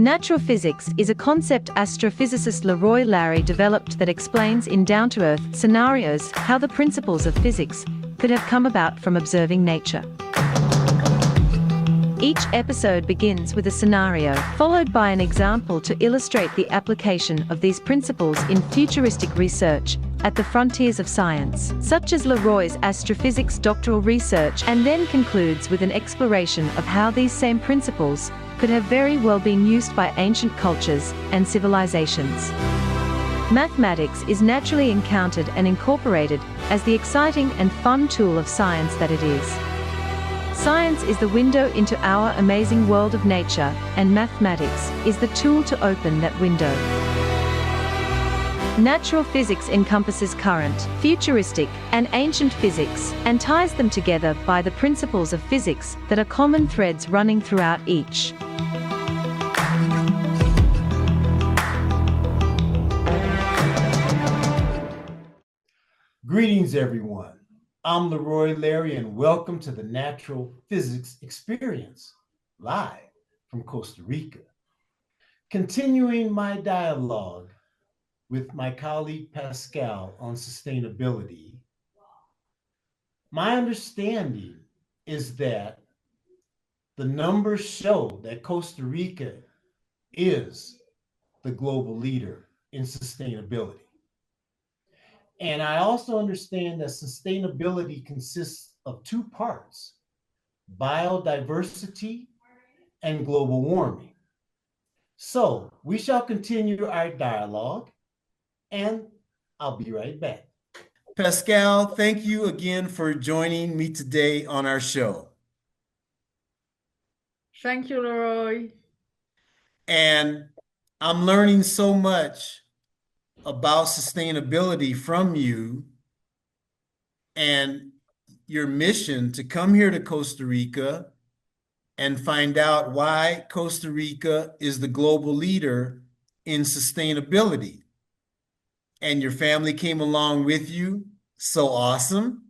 Natural physics is a concept astrophysicist LeRoy developed that explains in down-to-earth scenarios how the principles of physics could have come about from observing nature. Each episode begins with a scenario, followed by an example to illustrate the application of these principles in futuristic research at the frontiers of science, such as LeRoy's astrophysics doctoral research, and then concludes with an exploration of how these same principles could have very well been used by ancient cultures and civilizations. Mathematics is naturally encountered and incorporated as the exciting and fun tool of science that it is. Science is the window into our amazing world of nature, and mathematics is the tool to open that window. Natural physics encompasses current, futuristic, and ancient physics, and ties them together by the principles of physics that are common threads running throughout each. Greetings, everyone. I'm LeRoy, and welcome to the Natural Physics Experience, live from Costa Rica. Continuing my dialogue with my colleague Pascale on sustainability, my understanding is that the numbers show that Costa Rica is the global leader in sustainability. And I also understand that sustainability consists of two parts: biodiversity and global warming. So we shall continue our dialogue, and I'll be right back. Pascale, thank you again for joining me today on our show. Thank you, LeRoy. And I'm learning so much about sustainability from you and your mission to come here to Costa Rica and find out why Costa Rica is the global leader in sustainability. And your family came along with you. So awesome.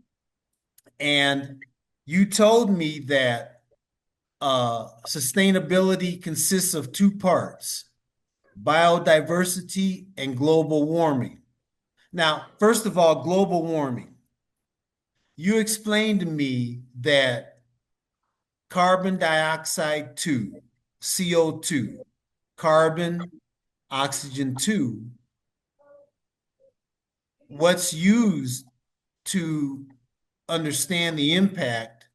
And you told me that sustainability consists of two parts: biodiversity and global warming. Now, first of all, global warming. You explained to me that carbon dioxide 2, CO2, carbon, oxygen 2, what's used to understand the impact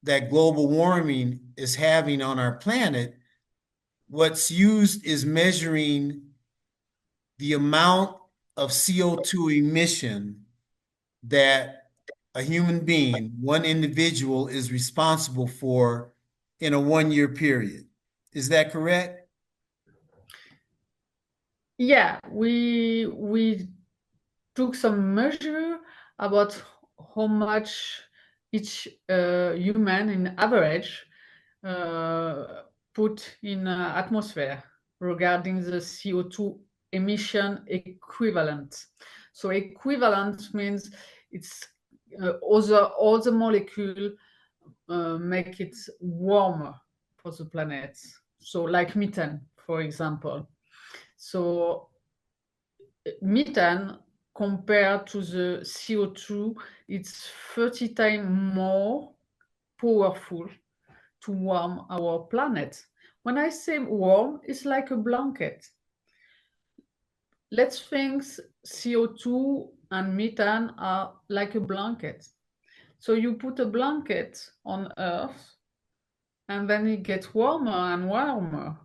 that global warming is having on our planet, what's used is measuring the amount of CO2 emission that a human being, one individual, is responsible for in a one-year period. Is that correct? Yeah, we took some measure about how much each human in average put in atmosphere regarding the CO2 emission equivalent. So equivalent means it's all the molecule make it warmer for the planet. So like methane, for example. So methane compared to the CO2, it's 30 times more powerful to warm our planet. When I say warm, it's like a blanket. Let's think CO2 and methane are like a blanket. So you put a blanket on Earth, and then it gets warmer and warmer.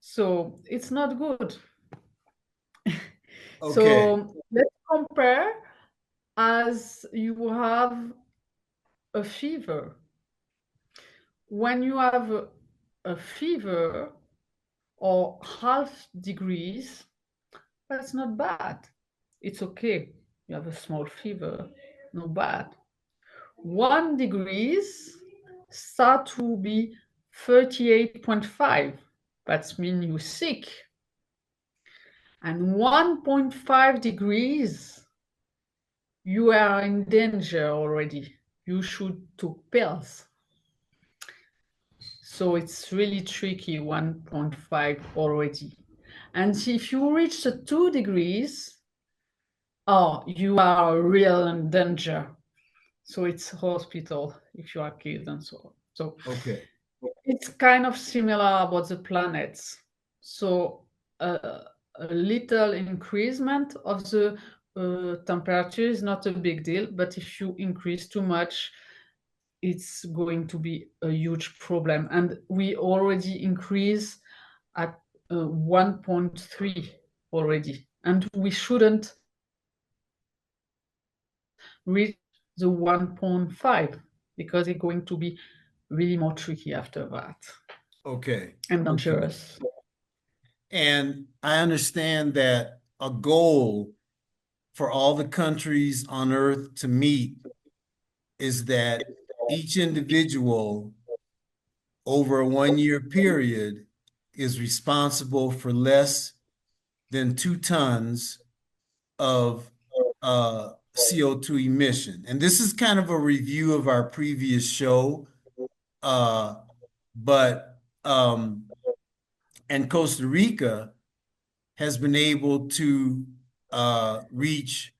So it's not good. Okay. So let's compare as you have a fever. When you have a fever or half degrees, that's not bad. It's okay. You have a small fever, no bad. 1 degrees start to be 38.5. That means you're sick. And 1.5 degrees, you are in danger already. You should take pills. So it's really tricky, 1.5 already. And if you reach the 2 degrees, oh, you are real in danger. So it's hospital if you are killed and so on. So Okay. it's kind of similar about the planets. So a little increasement of the temperature is not a big deal, but if you increase too much, it's going to be a huge problem. And we already increase at 1.3 already. And we shouldn't reach the 1.5 because it's going to be really more tricky after that. Okay. And Okay. dangerous. And I understand that a goal for all the countries on Earth to meet is that each individual over a 1 year period is responsible for less than 2 tons of CO2 emission. And this is kind of a review of our previous show, but and Costa Rica has been able to reach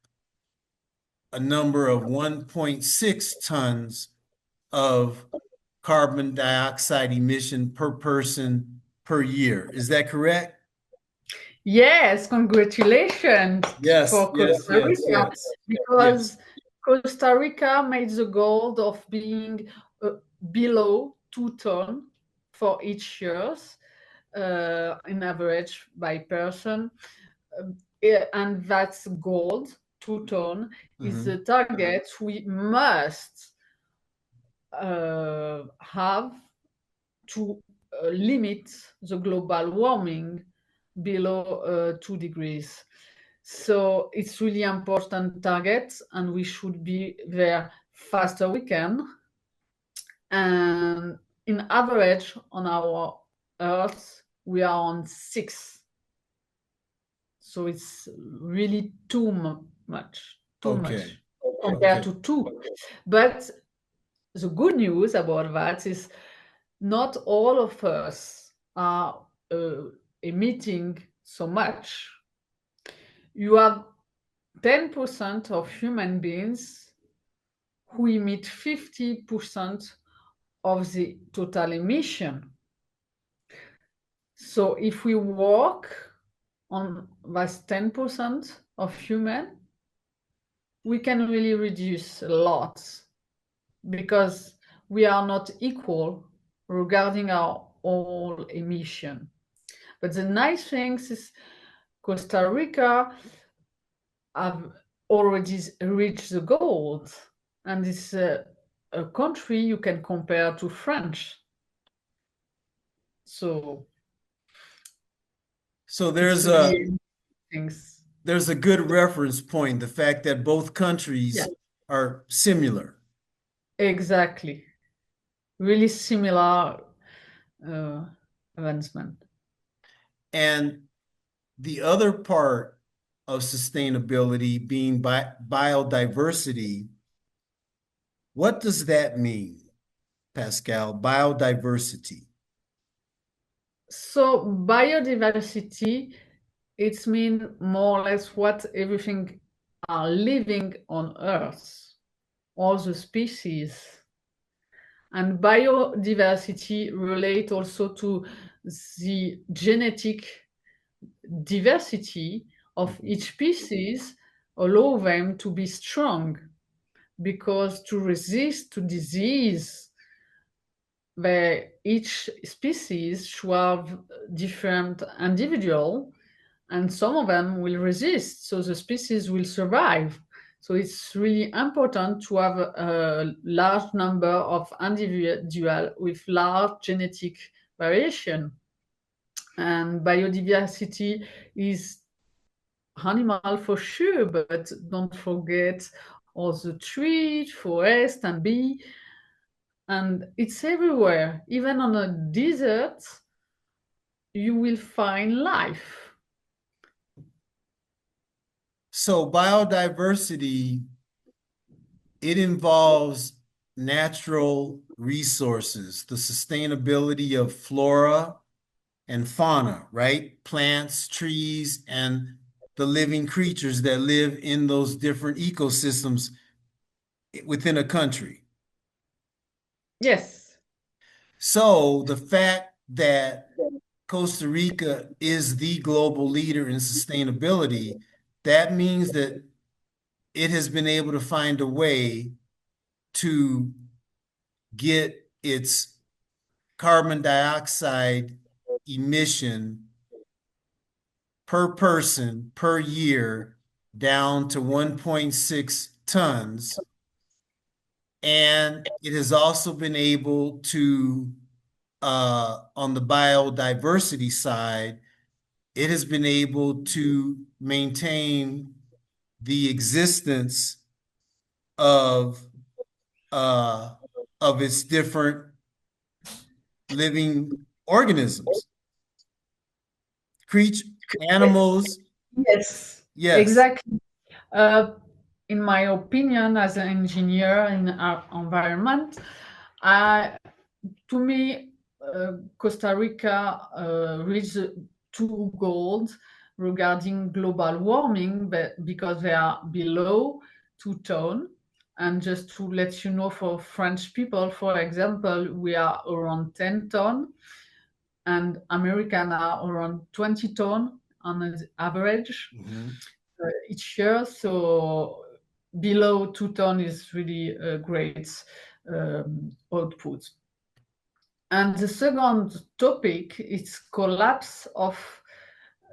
a number of 1.6 tons of carbon dioxide emission per person per year. Is that correct? Yes, congratulations Yes, for yes, Costa yes, Rica, yes, because yes. Costa Rica made the goal of being below 2 tons for each years, in average by person. And that's gold, 2 tons is the target we must have to limit the global warming below 2 degrees. So it's really important target, and we should be there faster we can. And in average on our Earth, we are on 6. So it's really too much Okay. compared Okay. to 2. But the good news about that is not all of us are emitting so much. You have 10% of human beings who emit 50% of the total emission. So if we work on that 10% of human, we can really reduce a lot, because we are not equal regarding our all emission. But the nice thing is Costa Rica have already reached the goal, and it's a country you can compare to France. So there's really things. there's a good reference point, the fact that both countries Yeah. are similar. Exactly. Really similar advancement. And the other part of sustainability being biodiversity, what does that mean, Pascale? Biodiversity. So biodiversity, it's mean more or less what everything are living on Earth, all the species. And biodiversity relate also to the genetic diversity of each species, allow them to be strong, because to resist to disease, each species should have different individual, and some of them will resist, so the species will survive. So it's really important to have a large number of individual with large genetic variation. And biodiversity is animal for sure, but don't forget all the trees, forest, and bee. And it's everywhere. Even on a desert, you will find life. So biodiversity, it involves natural resources, the sustainability of flora and fauna, right? Plants, trees, and the living creatures that live in those different ecosystems within a country. Yes. So the fact that Costa Rica is the global leader in sustainability, that means that it has been able to find a way to get its carbon dioxide emission per person per year down to 1.6 tons. And it has also been able to, on the biodiversity side, it has been able to maintain the existence of its different living organisms, creatures, animals. Yes, Yes. exactly. In my opinion, as an engineer in our environment, to me, Costa Rica reached two goals regarding global warming, but because they are below 2 tons. And just to let you know, for French people, for example, we are around 10 tons, and American are around 20 tons on an average each year. So below 2 tons is really a great output. And the second topic is collapse of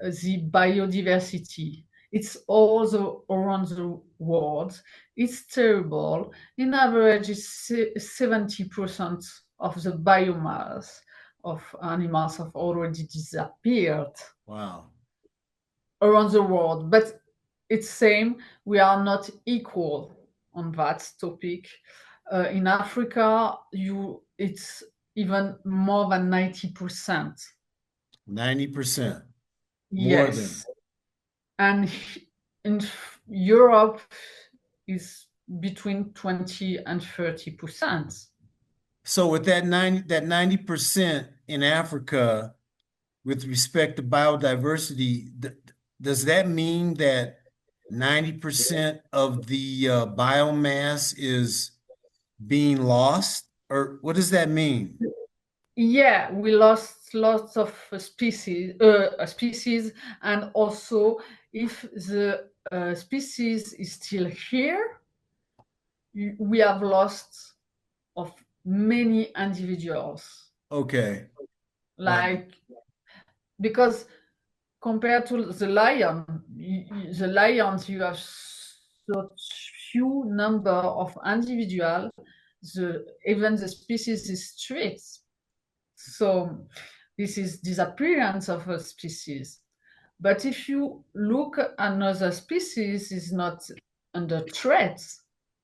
the biodiversity. It's all around the world. It's terrible. In average, it's 70% of the biomass of animals have already disappeared. Wow. Around the world. But it's same, we are not equal on that topic. In Africa, it's even more than 90%. 90%. More than. Yes. And in Europe is between 20 and 30%. So with that 90% in Africa with respect to biodiversity, does that mean that 90% of the biomass is being lost? Or what does that mean? Yeah, we lost lots of species, and also if the species is still here, we have lost of many individuals. Okay. Like, because compared to the lion, the lions, you have such few number of individuals, even the species is strict. So this is disappearance of a species. But if you look at another species is not under threat,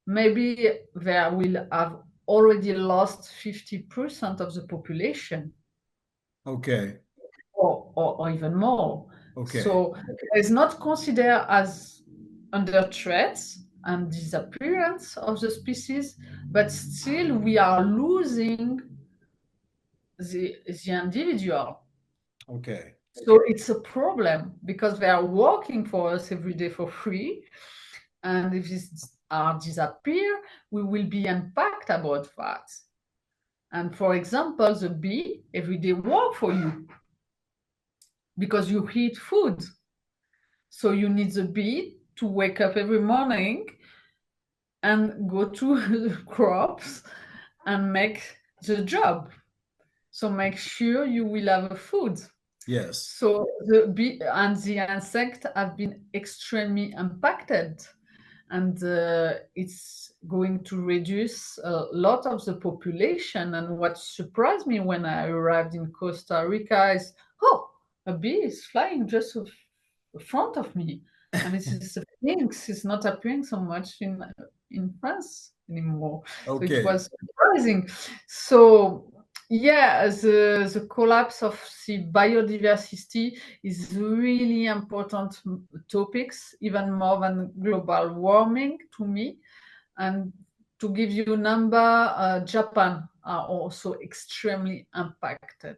maybe they will have already lost 50% of the population. Okay. Or even more. Okay. So it's not considered as under threat and disappearance of the species, but still we are losing the individual. Okay. So it's a problem because they are working for us every day for free. And if these are disappear, we will be impacted about that. And for example, the bee every day work for you because you eat food. So you need the bee to wake up every morning and go to the crops and make the job. So make sure you will have a food. Yes. So the bee and the insect have been extremely impacted, and it's going to reduce a lot of the population. And what surprised me when I arrived in Costa Rica is, oh, a bee is flying just in front of me. And this is a thing, it's not appearing so much in France anymore. So it Okay. was surprising. So yeah, the collapse of the biodiversity is really important topics, even more than global warming to me. And to give you a number, Japan are also extremely impacted.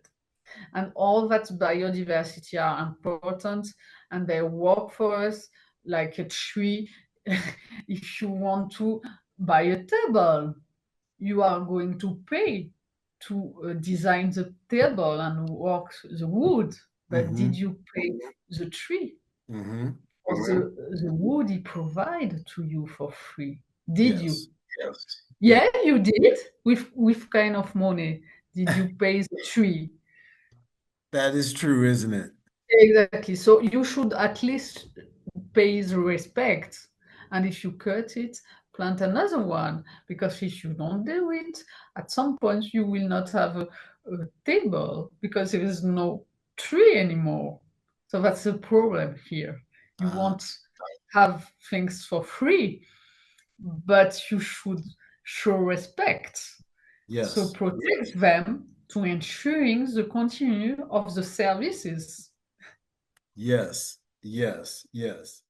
And all that biodiversity are important, and they work for us like a tree. If you want to buy a table, you are going to pay to design the table and work the wood, but did you pay the tree? Mm-hmm. Or the wood he provided to you for free? Did you? Yes. Yeah, you did. With kind of money did you pay the tree? That is true, isn't it? Exactly. So you should at least pay the respect. And if you cut it, plant another one. Because if you don't do it, at some point you will not have a table because there is no tree anymore. So that's the problem here. You won't have things for free, but you should show respect. Yes. So protect them to ensuring the continue of the services. Yes. Yes. Yes.